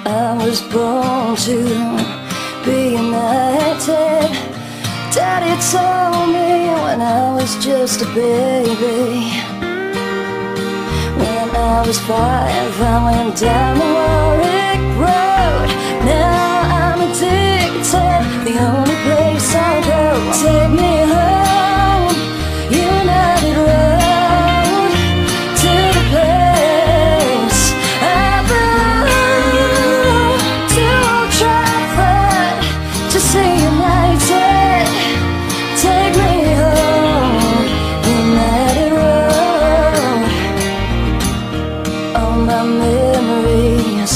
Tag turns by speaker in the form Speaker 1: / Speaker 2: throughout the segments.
Speaker 1: I was born to be united. Daddy told me when I was just a baby. When I was 5, I went down the Warwick Road. Now I'm addicted, the only place I'll go. Take me home, United Road, to the place I belong. To Old Trafford, to see United. Take me home, United Road. All my memories,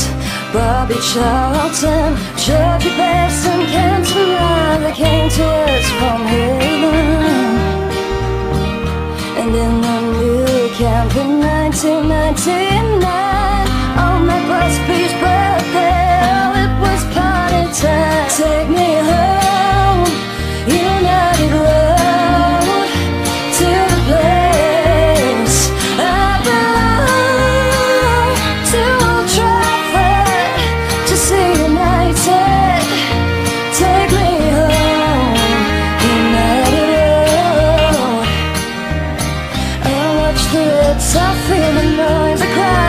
Speaker 1: Bobby Charlton, Chucky Bass and Cantona, they came to us from heaven. And in the new camp in 1999, on that Busby's birthday, oh, it was party time. Take me home, United Road, to the place I belong. To Old Trafford, to see United. Take me home, United Road. I watch the Reds, I feel the noise, I cry